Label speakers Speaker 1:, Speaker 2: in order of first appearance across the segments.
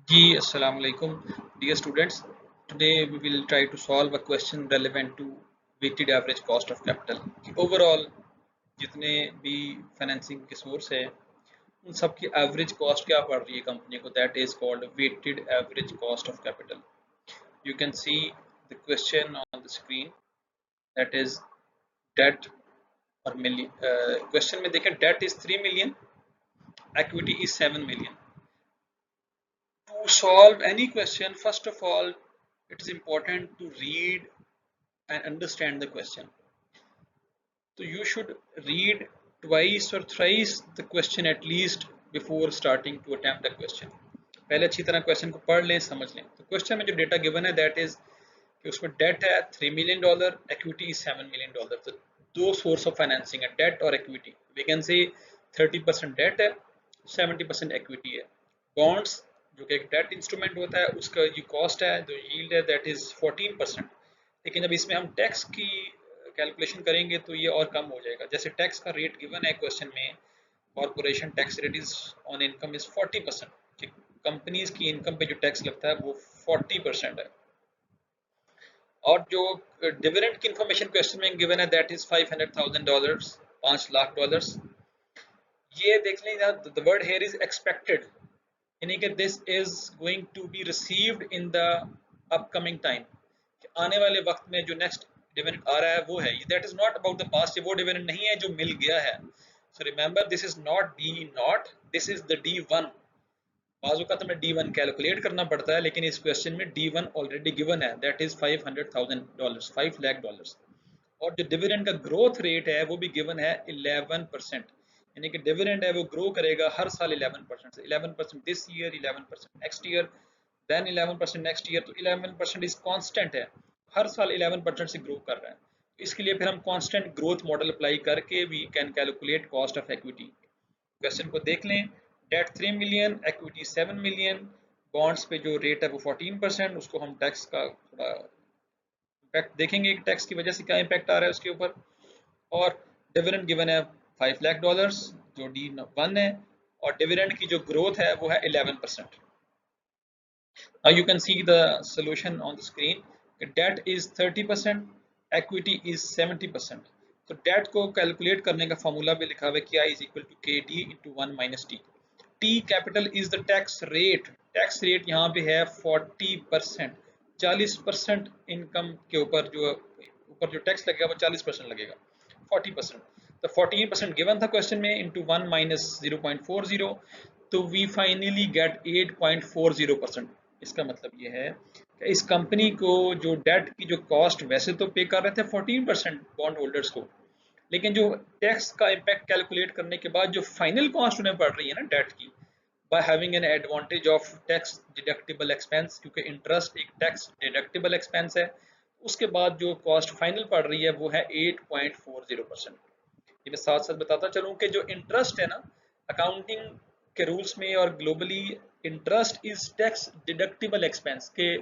Speaker 1: जी अस्सलाम वालेकुम dear students. Today we will try to solve a question relevant to weighted average cost of capital कि overall जितने भी financing के source है उन सब की एवरेज कॉस्ट क्या पड़ रही है कंपनी को, that is called weighted average cost of capital. You can see the question on the screen, that is debt और मिलियन. क्वेश्चन में देखें, डेट इज 3 million, equity is 7 million. To solve any question, first of all, it is important to read and understand the question. So you should read twice or thrice the question at least before starting to attempt the question. पहले अच्छी तरह question को पढ़ लें, समझ लें. तो question में जो डेटा गिवन है दैट इज कि उसमें डेट है $3 million, इक्विटी $7 million. तो दो सोर्स ऑफ फाइनेंसिंग है, डेट और equity. We can say 30% date है, 70% इक्विटी है. बॉन्ड्स जो कि एक डेट इंस्ट्रूमेंट होता है उसका जो कॉस्ट है, जो यील्ड है दैट इज 14%. लेकिन जब इसमें हम टैक्स की कैलकुलेशन करेंगे तो ये और कम हो जाएगा. जैसे टैक्स का रेट गिवन है क्वेश्चन में, corporation tax rate is on income is 40%. Companies की इनकम पे जो टैक्स लगता है वो 40% है. और जो डिविडेंड की इंफॉर्मेशन क्वेश्चन में गिवन है दैट इज $500,000, $5 लाख. ये देख लें, the word here is expected, यानी कि this is going to be received in the upcoming time. आने वाले वक्त में जो नेक्स्ट डिविडेंड आ रहा है वो है. That is not about the past. ये वो डिविडेंड नहीं है जो मिल गया है. So remember, this is not D0, this is the D1. बाजू का तो हमें D1 कैलकुलेट करना पड़ता है, लेकिन इस क्वेश्चन में D1 ऑलरेडी गिवन है, दैट इज $500,000, $5 लाख. और जो डिविडेंड का ग्रोथ रेट है वो भी गिवन है 11%, यानी कि डिविडेंड है वो ग्रो करेगा हर साल 11% से. 11% this year, 11% next year, then 11% next year. तो 11% इज कांस्टेंट है, हर साल 11% से ग्रो कर रहा है. इसके लिए फिर हम कांस्टेंट ग्रोथ मॉडल अप्लाई करके we can calculate cost of equity. Question को देख लें, debt 3 million, equity 7 million, bonds पे जो रेट है वो 14%. उसको हम टैक्स का थोड़ा इम्पैक्ट देखेंगे कि टैक्स की वजह से क्या इम्पैक्ट आ रहा है उसके ऊपर. और डिविडेंड गिवन है $5 लाख जो D1 है, और डिविडेंड की जो ग्रोथ है वो है 11%. Now you can see the solution on the screen. Debt is 30%, equity is 70%. तो डेट को कैलकुलेट करने का फॉर्मूला भी लिखा हुआ है कि I is equal to KD into 1 minus T. T capital is the tax rate. Tax rate यहाँ पे है 40%. 40% इनकम के ऊपर जो टैक्स लगेगा वो 40% लगेगा, 40%. तो 14% गिवन था क्वेश्चन में, इंटू 1 माइनस 0.40, तो वी फाइनली गेट 8.40%. इसका मतलब ये है कि इस कंपनी को जो डेट की जो कॉस्ट वैसे तो पे कर रहे थे 14% बॉन्ड होल्डर्स को, लेकिन जो टैक्स का इम्पैक्ट कैलकुलेट करने के बाद जो फाइनल कॉस्ट उन्हें पड़ रही है ना डेट की, by having an advantage of tax deductible expense, क्योंकि इंटरेस्ट एक टैक्स डिडक्टिबल एक्सपेंस है, उसके बाद जो कॉस्ट फाइनल पड़ रही है वो है 8.40%. ये मैं साथ साथ बताता चलूं कि जो इंटरेस्ट है ना, अकाउंटिंग के रूल्स में और globally, interest is tax deductible expense. के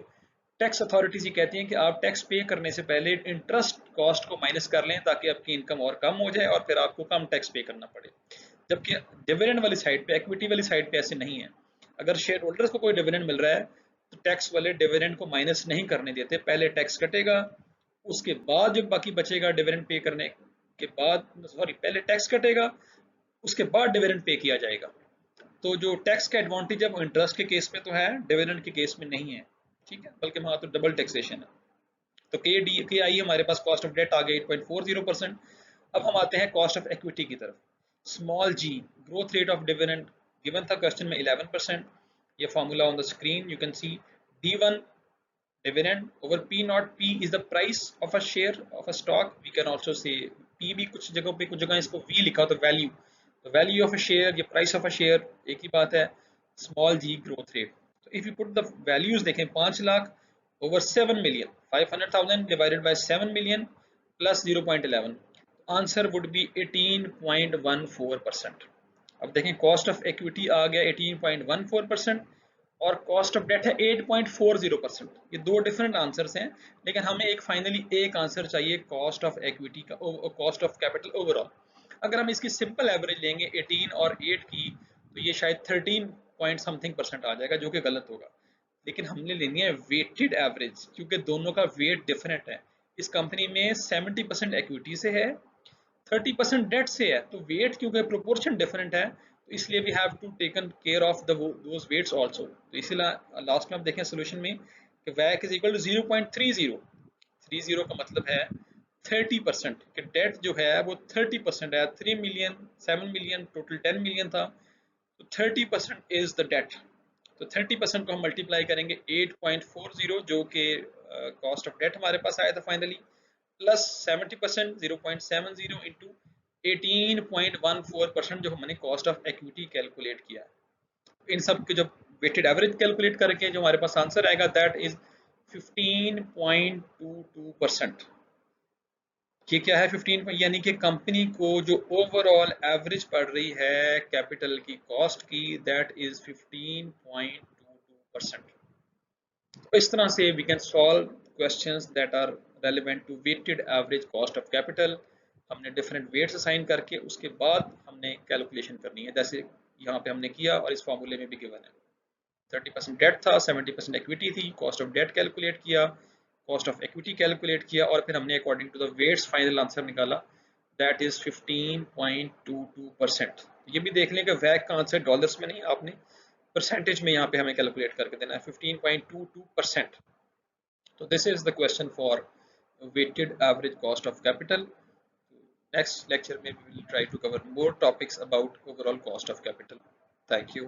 Speaker 1: टैक्स अथॉरिटीज ये कहती हैं कि आप टैक्स पे करने से पहले इंटरेस्ट कॉस्ट को माइनस कर लें ताकि आपकी इनकम और कम हो जाए और फिर आपको कम टैक्स पे करना पड़े. जबकि डिविडेंड वाली साइड पे, इक्विटी वाली साइड पे ऐसे नहीं है. अगर शेयर होल्डर्स को कोई डिविडेंड मिल रहा है तो टैक्स वाले डिविडेंड को माइनस नहीं करने देते, पहले टैक्स कटेगा, उसके बाद जो बाकी बचेगा डिविडेंड पे करने के बाद, सॉरी, पहले टैक्स कटेगा उसके बाद डिविडेंड पे किया जाएगा. तो जो टैक्स का एडवांटेज है वो इंटरेस्ट के केस में तो है, डिविडेंड के केस में नहीं है. ठीक है, बल्कि वहां तो डबल टैक्सेशन है. तो के आई हमारे पास कॉस्ट ऑफ डेट आ गई 8.40%. अब हम आते हैं कॉस्ट ऑफ इक्विटी की तरफ. Small g, growth rate of dividend given था क्वेश्चन में 11%. ये formula on the screen you can see. D1 dividend over P naught. P is the price of a share of a stock. We can also say P भी कुछ जगहों पे, कुछ जगह इसको V लिखा हो तो वैल्यू, तो वैल्यू ऑफ अ शेयर, ये प्राइस ऑफ अ शेयर एक ही बात है. Small g growth rate. तो if you put the values देखें, 5 lakh over 7 million, 500,000 divided by 7 million plus 0.11, answer would be 18.14%. अब देखें कॉस्ट ऑफ इक्विटी आ गया 18.14% और कॉस्ट ऑफ डेट है 8.40%. ये दो डिफरेंट आंसर्स हैं, लेकिन हमें एक फाइनली एक आंसर चाहिए कॉस्ट ऑफ इक्विटी का, कॉस्ट ऑफ कैपिटल ओवरऑल. अगर हम इसकी सिंपल एवरेज लेंगे 18 और 8 की, तो ये शायद 13 पॉइंट समथिंग % आ जाएगा, जो कि गलत होगा. लेकिन हमने लेनी है वेटेड एवरेज, क्योंकि दोनों का वेट डिफरेंट है। इस कंपनी में 70% इक्विटी से है, 30% डेट से है, तो वेट क्योंकि प्रोपोर्शन डिफरेंट है, तो इसलिए we have to taken care of those weights also. तो इसीलिए लास्ट में आप देखें सोल्यूशन में कि वैक इज इक्वल टू 0.30। 30 का मतलब है 30%, कि डेट जो है वो 30% है। 3 मिलियन, 7 मिलियन, टोटल 10 मिलियन था, तो 30% इज द डेट। तो 30% को हम मल्टीप्लाई करेंगे 8.40, जो कि कॉस्ट ऑफ डेट हमारे पास आया था फाइनली, प्लस 70% 0.70 इंटू 18.14% जो हमने कॉस्ट ऑफ इक्विटी कैलकुलेट किया है। इन सब के जब वेटेड एवरेज कैलकुलेट करके जो हमारे पास आंसर आएगा दैट इज 15.22%। ये क्या है 15, यानी कि कंपनी को जो ओवरऑल एवरेज पड़ रही है कैपिटल की कॉस्ट की, दैट इज 15.22%। तो इस तरह से we can solve questions that are relevant to weighted average cost of capital. हमने डिफरेंट वेट्स असाइन करके उसके बाद हमने कैलकुलेशन करनी है, जैसे यहाँ पे हमने किया और इस फॉर्मूले में भी गिवन है। 30% डेट था, 70% इक्विटी थी, कॉस्ट ऑफ डेट कैलकुलेट किया, कॉस्ट ऑफ इक्विटी कैलकुलेट किया, और फिर हमने according to the weights final answer निकाला, दैट इज 15.22%। ये भी देख लें कि वैक का आंसर डॉलर्स में नहीं, आपने परसेंटेज में यहाँ पे हमें कैलकुलेट करके देना है 15.22%। तो this is the question for weighted average cost of capital. Next lecture maybe we will try to cover more topics about overall cost of capital. Thank you.